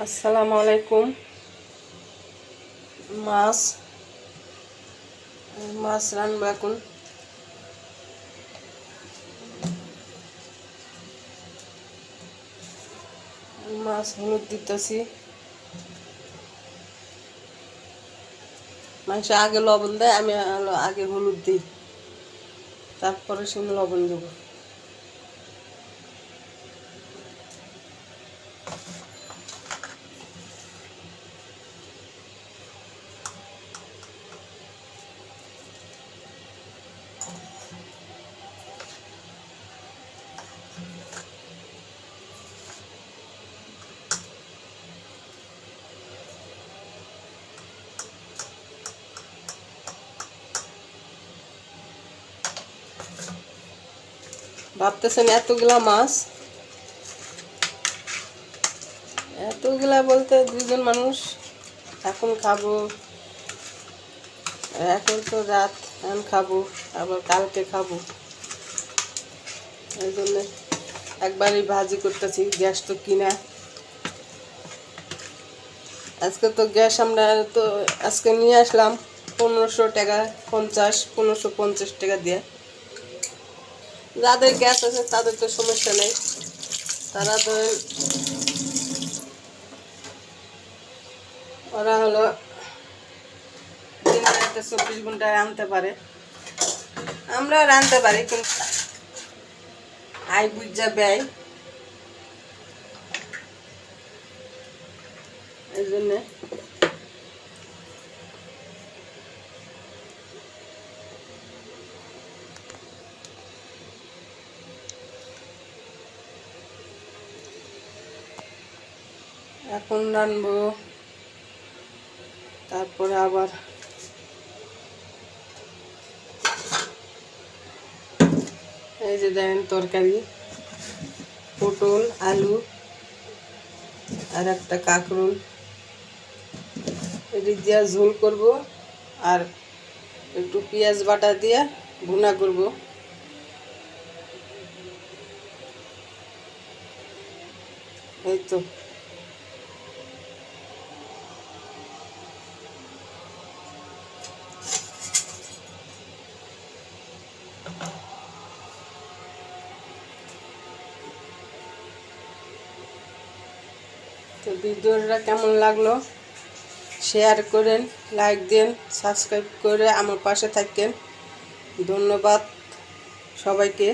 আসসালামু আলাইকুম। মাছ মাছ রান্না এখন। মাছ হলুদ দিতেছি। মানুষ আগে লবণ দেয়, আমি আগে হলুদ দিই, তারপরে শুনে লবণ দেবো। ভাবতেছেন এতগুলা বলতে দুজন মানুষ। এখন খাবো, এখন তো রাত, এখন খাবো, আবার কালকে খাবো। এই জন্য একবারই ভাজি করতেছি। গ্যাস তো কিনা, আজকে তো গ্যাস আমরা তো আজকে নিয়ে আসলাম 1500 টাকা, 1550 টাকা দিয়ে। যাদের গ্যাস আছে তাদের তো সমস্যা নেই, তারা তো ওরা হলো দিনে রাতে 24 ঘন্টায় আনতে পারে। আমরা রানতে পারি, কিন্তু আই বুঝা ব্যয়, এই জন্যে এখন রানবো। তারপরে আবার এই যে দেখেন তরকারি, পটল, আলু আর একটা কাঁকরোল, এটি দিয়া ঝোল করব আর একটু পেঁয়াজ বাটা দিয়ে ভুনা করব। এই তো ভিডিওটা কেমন লাগলো শেয়ার করেন, লাইক দেন, সাবস্ক্রাইব করে আমার পাশে থাকেন। ধন্যবাদ সবাইকে।